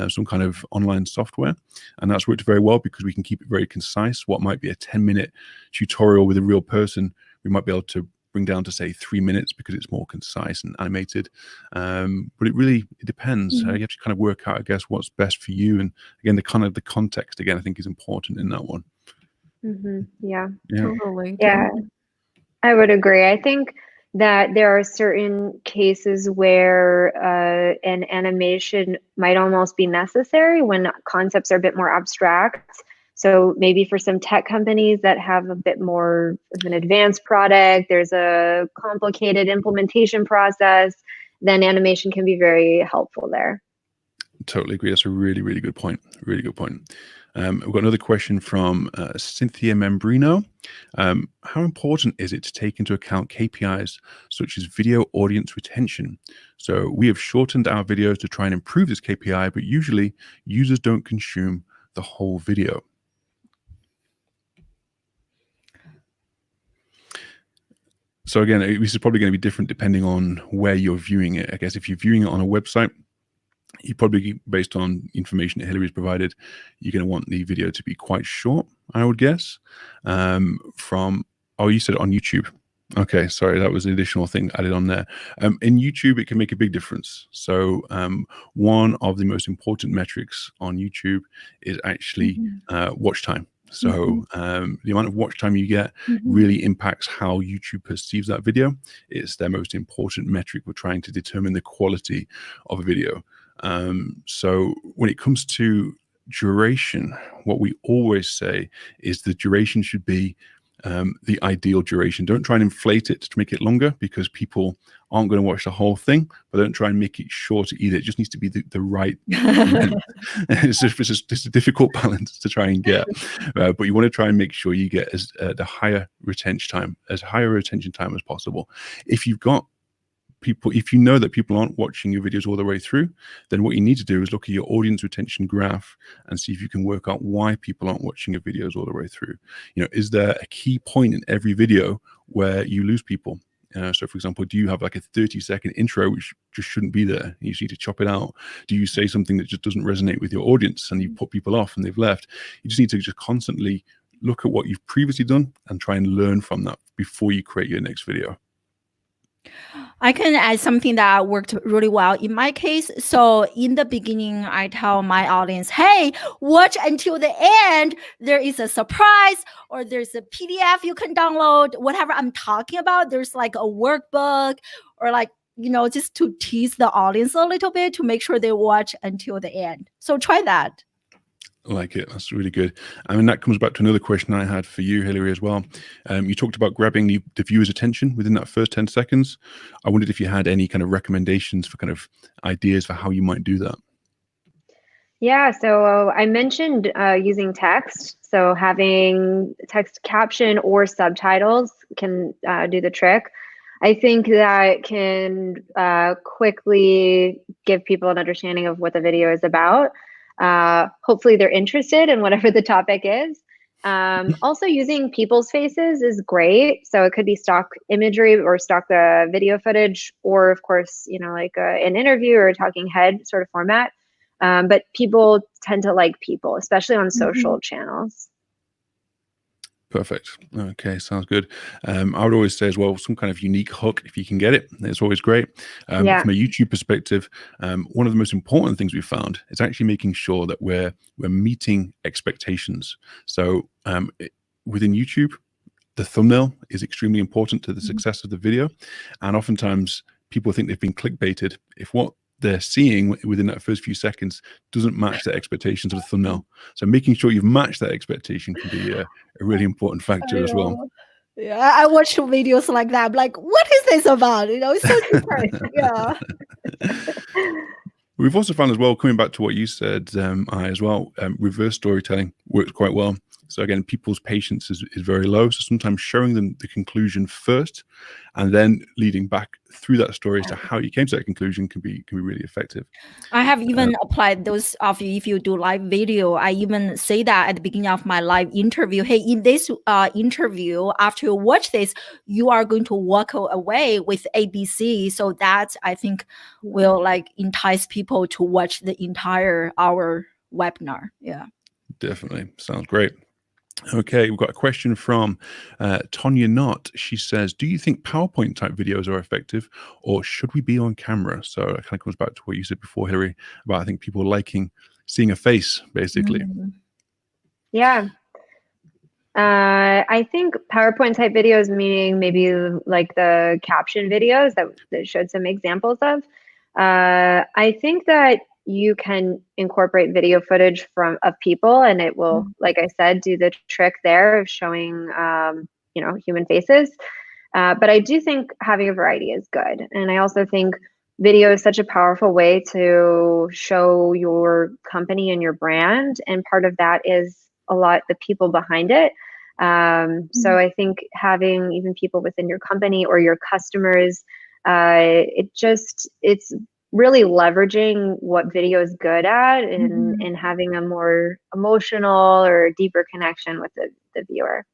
some kind of online software. And that's worked very well because we can keep it very concise. What might be a 10-minute tutorial with a real person, we might be able to bring down to, say, 3 minutes because it's more concise and animated. But it depends. You have to kind of work out, I guess, what's best for you. And again, the context, again, I think is important in that one. Yeah. Totally. Yeah, I would agree. I think that there are certain cases where an animation might almost be necessary when concepts are a bit more abstract. So maybe for some tech companies that have a bit more of an advanced product, there's a complicated implementation process, then animation can be very helpful there. Totally agree. That's a really, really good point. Really good point. We've got another question from Cynthia Membrino. How important is it to take into account KPIs such as video audience retention? So we have shortened our videos to try and improve this KPI, but usually users don't consume the whole video. So again, this is probably going to be different depending on where you're viewing it. I guess if you're viewing it on a website, you probably, based on information that Hillary's provided, you're going to want the video to be quite short, I would guess. You said on YouTube. Okay, sorry, that was an additional thing added on there. In YouTube, it can make a big difference. So one of the most important metrics on YouTube is actually watch time. So the amount of watch time you get really impacts how YouTube perceives that video. It's their most important metric for trying to determine the quality of a video. So when it comes to duration, what we always say is the duration should be the ideal duration. Don't try and inflate it to make it longer, because people aren't going to watch the whole thing, but don't try and make it shorter either. It just needs to be the right length. It's a difficult balance to try and get, but you want to try and make sure you get the higher retention time as possible. If you've got people, if you know that people aren't watching your videos all the way through, then what you need to do is look at your audience retention graph and see if you can work out why people aren't watching your videos all the way through. Is there a key point in every video where you lose people? So for example, do you have like a 30-second intro which just shouldn't be there? You just need to chop it out. Do you say something that just doesn't resonate with your audience and you put people off and they've left? You just need to just constantly look at what you've previously done and try and learn from that before you create your next video. I can add something that worked really well in my case. So in the beginning, I tell my audience, hey, watch until the end. There is a surprise, or there's a PDF you can download, whatever I'm talking about. There's like a workbook, or like, just to tease the audience a little bit to make sure they watch until the end. So try that. I like it. That's really good. I mean, that comes back to another question I had for you, Hilary, as well. You talked about grabbing the viewer's attention within that first 10 seconds. I wondered if you had any kind of recommendations for kind of ideas for how you might do that. Yeah, so I mentioned using text. So having text caption or subtitles can do the trick. I think that can quickly give people an understanding of what the video is about. Hopefully they're interested in whatever the topic is. Also using people's faces is great. So it could be stock imagery or stock video footage, or of course, like an interview or a talking head sort of format. But people tend to like people, especially on social channels. Perfect. Okay, sounds good. I would always say as well, some kind of unique hook, if you can get it, it's always great. From a YouTube perspective, one of the most important things we've found is actually making sure that we're meeting expectations. So within YouTube, the thumbnail is extremely important to the success of the video. And oftentimes people think they've been clickbaited if what they're seeing within that first few seconds doesn't match their expectations of the thumbnail. So making sure you've matched that expectation can be a really important factor as well. Yeah, I watch videos like that. I'm like, what is this about? It's so different. Yeah. We've also found as well, coming back to what you said, reverse storytelling works quite well. So again, people's patience is very low. So sometimes showing them the conclusion first and then leading back through that story as to how you came to that conclusion can be really effective. I have even applied those of you, if you do live video, I even say that at the beginning of my live interview, hey, in this interview, after you watch this, you are going to walk away with ABC. So that I think will entice people to watch the entire hour webinar. Yeah. Definitely. Sounds great. Okay, we've got a question from Tonya Knott. She says, do you think PowerPoint type videos are effective, or should we be on camera? So it kind of comes back to what you said before, Hilary, about I think people liking seeing a face, basically. Yeah. I think PowerPoint type videos, meaning maybe like the caption videos that showed some examples of. I think that you can incorporate video footage of people, and it will, like I said, do the trick there of showing, human faces. But I do think having a variety is good. And I also think video is such a powerful way to show your company and your brand. And part of that is a lot the people behind it. So I think having even people within your company or your customers, it's really leveraging what video is good at and having a more emotional or deeper connection with the viewer.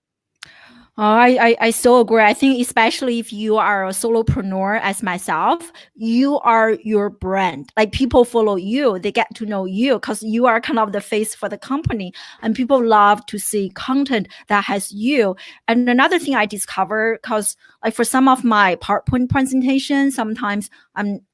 I so agree. I think especially if you are a solopreneur as myself, you are your brand. Like people follow you, they get to know you because you are kind of the face for the company, and people love to see content that has you. And another thing I discovered, because like for some of my PowerPoint presentations, sometimes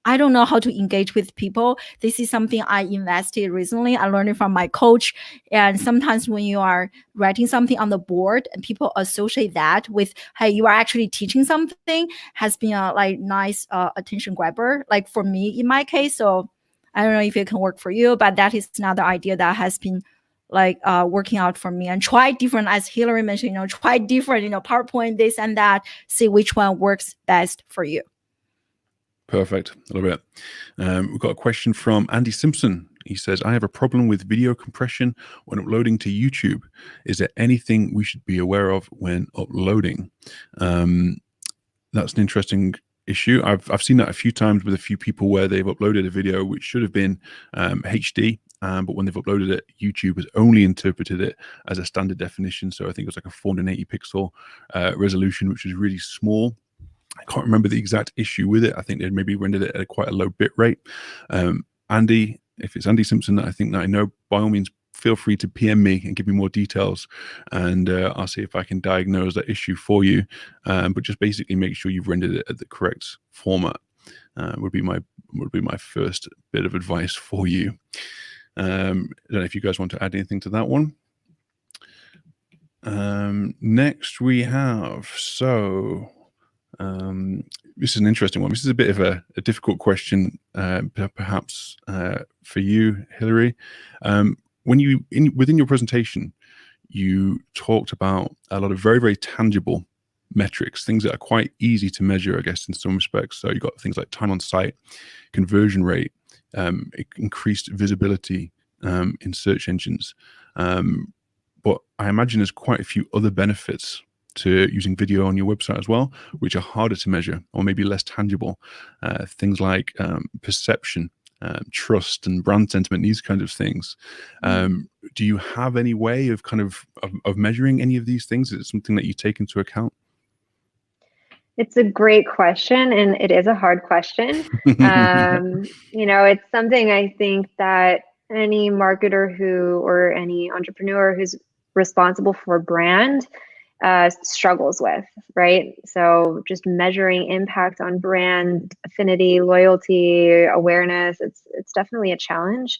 I don't know how to engage with people. This is something I invested recently. I learned it from my coach. And sometimes when you are writing something on the board and people associate that with, hey, you are actually teaching something, has been a nice attention grabber, like for me in my case. So I don't know if it can work for you, but that is another idea that has been like working out for me, and try different, as Hillary mentioned, try different, PowerPoint, this and that, see which one works best for you. Perfect. I love it. We've got a question from Andy Simpson. He says, I have a problem with video compression when uploading to YouTube. Is there anything we should be aware of when uploading? That's an interesting issue. I've seen that a few times with a few people where they've uploaded a video which should have been HD, but when they've uploaded it, YouTube has only interpreted it as a standard definition. So I think it was like a 480 pixel resolution, which is really small. I can't remember the exact issue with it. I think they maybe rendered it at quite a low bit rate. Andy, if it's Andy Simpson that I think that I know, by all means, feel free to PM me and give me more details, and I'll see if I can diagnose that issue for you. But just basically make sure you've rendered it at the correct format. Would be my first bit of advice for you. I don't know if you guys want to add anything to that one. Next we have, this is an interesting one. This is a bit of a difficult question, perhaps for you, Hillary. When within your presentation, you talked about a lot of very, very tangible metrics, things that are quite easy to measure, I guess, in some respects. So you got things like time on site, conversion rate, increased visibility in search engines. But I imagine there's quite a few other benefits to using video on your website as well, which are harder to measure or maybe less tangible. Things like perception, trust, and brand sentiment, these kinds of things. Do you have any way of of measuring any of these things? Is it something that you take into account? It's a great question, and it is a hard question. It's something I think that any marketer or any entrepreneur who's responsible for brand struggles with, right? So just measuring impact on brand affinity, loyalty, awareness, it's definitely a challenge.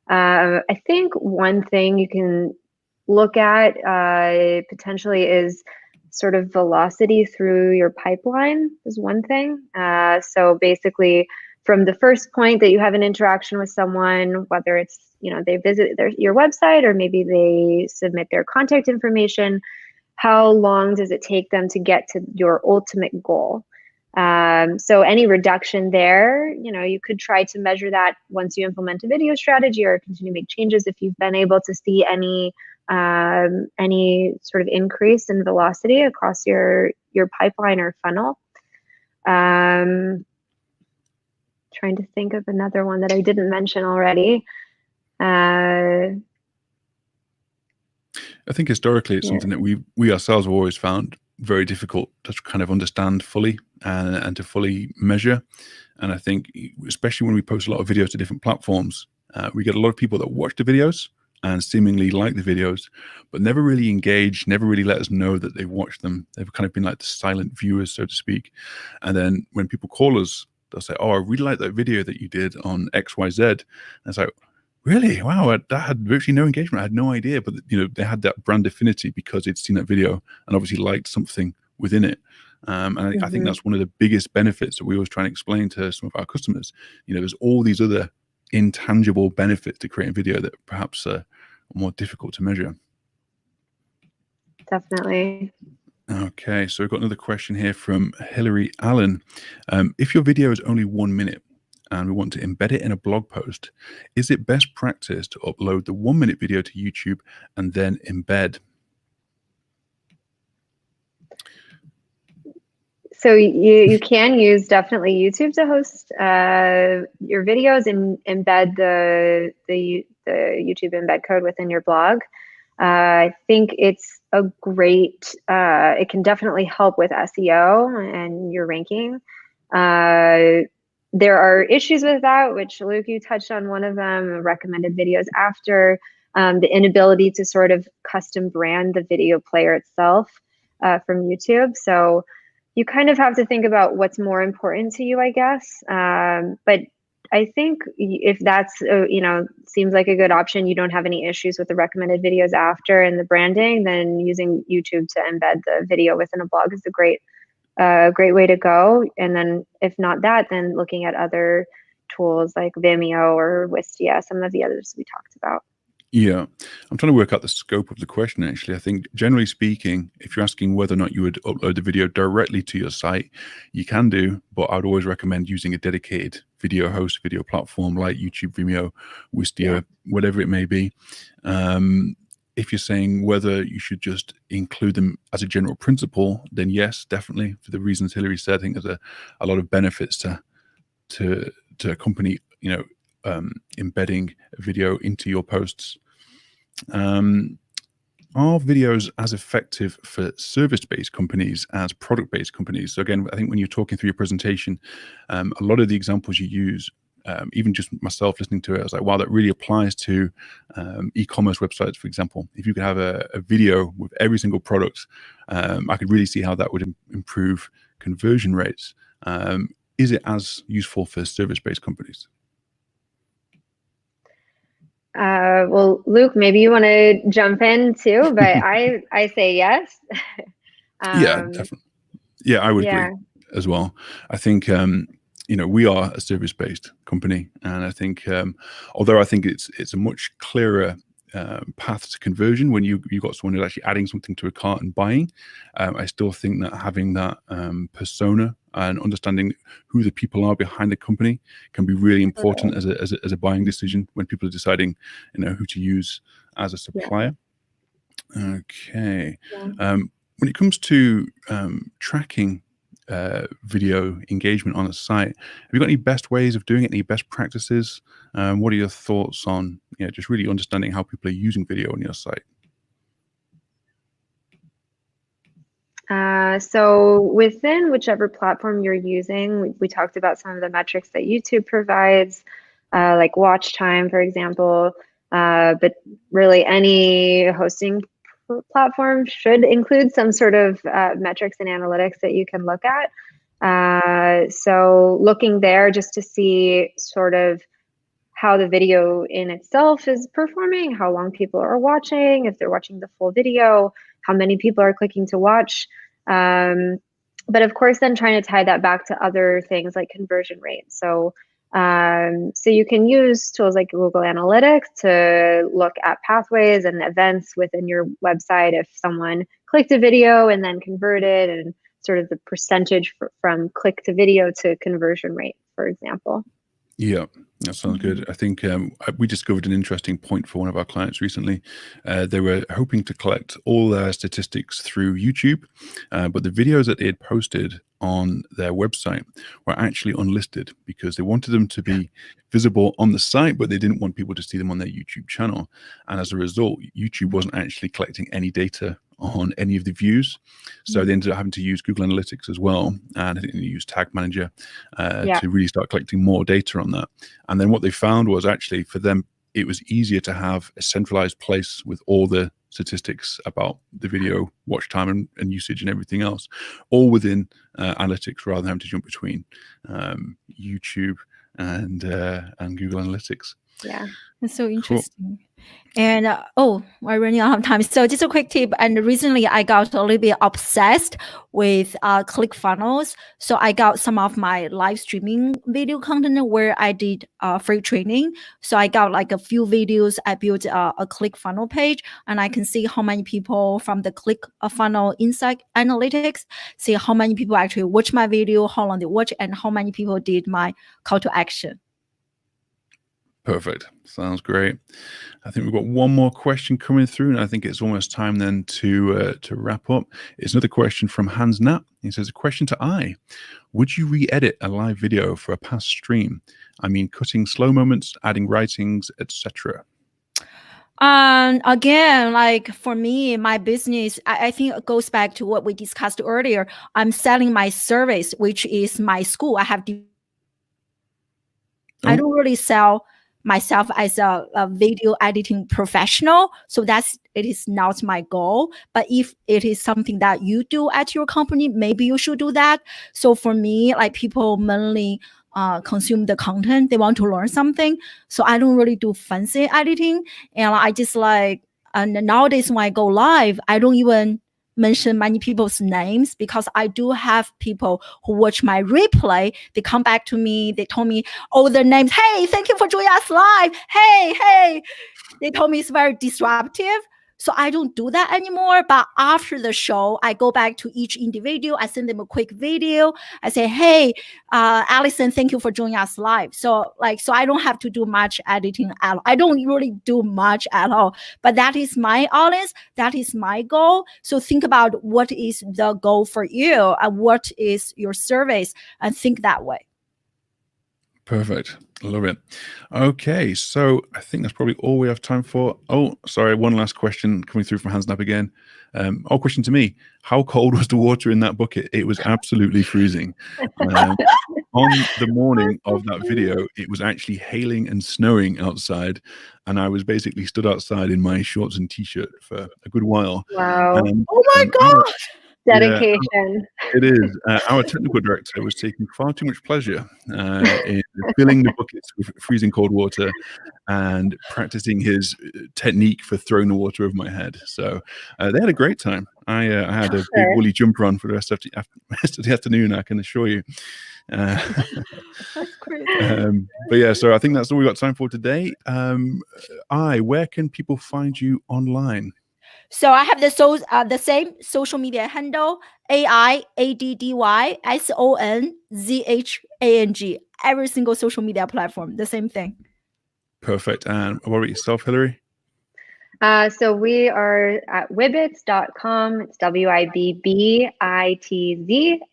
I think one thing you can look at potentially is sort of velocity through your pipeline is one thing. So basically, from the first point that you have an interaction with someone, whether it's they visit your website or maybe they submit their contact information, how long does it take them to get to your ultimate goal? So any reduction there, you could try to measure that once you implement a video strategy or continue to make changes. If you've been able to see any sort of increase in velocity across your pipeline or funnel. Trying to think of another one that I didn't mention already. I think historically it's something that we ourselves have always found very difficult to kind of understand fully and to fully measure. And I think especially when we post a lot of videos to different platforms, we get a lot of people that watch the videos and seemingly like the videos, but never really engage, never really let us know that they've watched them. They've kind of been like the silent viewers, so to speak. And then when people call us, they'll say, oh, I really like that video that you did on XYZ. And it's like, really? Wow, that had virtually no engagement. I had no idea, but they had that brand affinity because they'd seen that video and obviously liked something within it. And I think that's one of the biggest benefits that we always try and explain to some of our customers. There's all these other intangible benefits to creating video that perhaps are more difficult to measure. Definitely. Okay, so we've got another question here from Hillary Allen. If your video is only 1 minute and we want to embed it in a blog post, is it best practice to upload the 1 minute video to YouTube and then embed? So you can use definitely YouTube to host your videos and embed the YouTube embed code within your blog. I think it's a great, it can definitely help with SEO and your ranking. There are issues with that, which Luke, you touched on one of them, recommended videos after, the inability to sort of custom brand the video player itself from YouTube. So you kind of have to think about what's more important to you, I guess. But I think if that's, seems like a good option, you don't have any issues with the recommended videos after and the branding, then using YouTube to embed the video within a blog is a great way to go. And then if not that, then looking at other tools like Vimeo or Wistia, some of the others we talked about. Yeah, I'm trying to work out the scope of the question, actually. I think generally speaking, if you're asking whether or not you would upload the video directly to your site, you can do, but I would always recommend using a dedicated video host, video platform like YouTube, Vimeo, Wistia, whatever it may be. If you're saying whether you should just include them as a general principle, then yes, definitely. For the reasons Hillary said, I think there's a lot of benefits to accompany, embedding a video into your posts. Are videos as effective for service-based companies as product-based companies? So again, I think when you're talking through your presentation, a lot of the examples you use, even just myself listening to it, I was like, wow, that really applies to e-commerce websites, for example. If you could have a video with every single product, I could really see how that would improve conversion rates. Is it as useful for service-based companies? Well, Luke, maybe you want to jump in too, but I say yes. Yeah, definitely. Yeah, I would agree as well. I think we are a service-based company, and I think although I think it's a much clearer path to conversion when you got someone who's actually adding something to a cart and buying, I still think that having that persona and understanding who the people are behind the company can be really important as a buying decision when people are deciding who to use as a supplier. Okay. When it comes to tracking video engagement on a site, have you got any best ways of doing it, any best practices? What are your thoughts on just really understanding how people are using video on your site? So within whichever platform you're using, we talked about some of the metrics that YouTube provides, like watch time, for example, but really any hosting platform should include some sort of metrics and analytics that you can look at. So looking there just to see sort of how the video in itself is performing, how long people are watching, if they're watching the full video, how many people are clicking to watch. But of course, then trying to tie that back to other things like conversion rate. So you can use tools like Google Analytics to look at pathways and events within your website if someone clicked a video and then converted, and sort of the percentage from click to video to conversion rate, for example. Yeah, that sounds good. I think we discovered an interesting point for one of our clients recently. They were hoping to collect all their statistics through YouTube, but the videos that they had posted on their website were actually unlisted because they wanted them to be visible on the site, but they didn't want people to see them on their YouTube channel. And as a result, YouTube wasn't actually collecting any data on any of the views. So they ended up having to use Google Analytics as well. And I think they used Tag Manager to really start collecting more data on that. And then what they found was actually for them, it was easier to have a centralized place with all the statistics about the video watch time and usage and everything else, all within analytics rather than having to jump between YouTube and Google Analytics. Yeah, that's so interesting. Cool. And we're running out of time. So just a quick tip. And recently I got a little bit obsessed with ClickFunnels. So I got some of my live streaming video content where I did free training. So I got like a few videos. I built a ClickFunnel page, and I can see how many people from the ClickFunnel Insight Analytics, see how many people actually watch my video, how long they watch, and how many people did my call to action. Perfect. Sounds great. I think we've got one more question coming through, and I think it's almost time then to wrap up. It's another question from Hans Knapp. He says, a question to I. Would you re-edit a live video for a past stream? I mean, cutting slow moments, adding writings, etc. Again, like for me, my business, I think it goes back to what we discussed earlier. I'm selling my service, which is my school. I don't really sell myself as a video editing professional. So it is not my goal. But if it is something that you do at your company, maybe you should do that. So for me, like people mainly consume the content. They want to learn something. So I don't really do fancy editing. And I just and nowadays when I go live, I don't even mention many people's names because I do have people who watch my replay. They come back to me. They told me all their names. Hey, thank you for joining us live. Hey. They told me it's very disruptive. So I don't do that anymore. But after the show, I go back to each individual. I send them a quick video. I say, hey, Allison, thank you for joining us live. So I don't have to do much editing at all. I don't really do much at all. But that is my audience. That is my goal. So think about what is the goal for you and what is your service, and think that way. Perfect. I love it. Okay, so I think that's probably all we have time for. Oh, sorry, one last question coming through from HandSnap again. Question to me. How cold was the water in that bucket? It was absolutely freezing. On the morning of that video, it was actually hailing and snowing outside, and I was basically stood outside in my shorts and t-shirt for a good while. Wow. Oh my gosh. Dedication. Yeah, it is. Our technical director was taking far too much pleasure in filling the buckets with freezing cold water and practicing his technique for throwing the water over my head. So they had a great time. I had a big woolly jumper on for the rest of the afternoon, I can assure you. That's crazy. But yeah, so I think that's all we got time for today. Where can people find you online? So I have the same social media handle, AIADDYSONZHANG. Every single social media platform, the same thing. Perfect. And what about yourself, Hillary? So we are at wibbitz.com. It's WIBBITZ,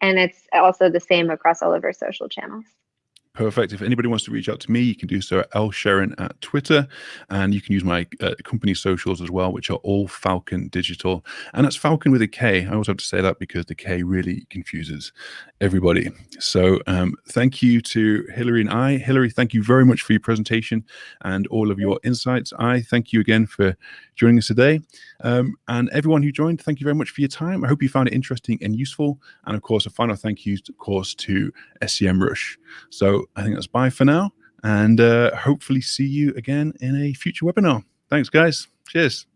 and it's also the same across all of our social channels. Perfect. If anybody wants to reach out to me, you can do so at lsharon at Twitter, and you can use my company socials as well, which are all Falcon Digital, and that's Falcon with a K. I always have to say that because the K really confuses everybody. So thank you to Hillary and I. Hillary, thank you very much for your presentation and all of your insights. I thank you again for joining us today. And everyone who joined, thank you very much for your time. I hope you found it interesting and useful. And of course, a final thank you, of course, to Semrush. So I think that's bye for now, and hopefully see you again in a future webinar. Thanks, guys. Cheers.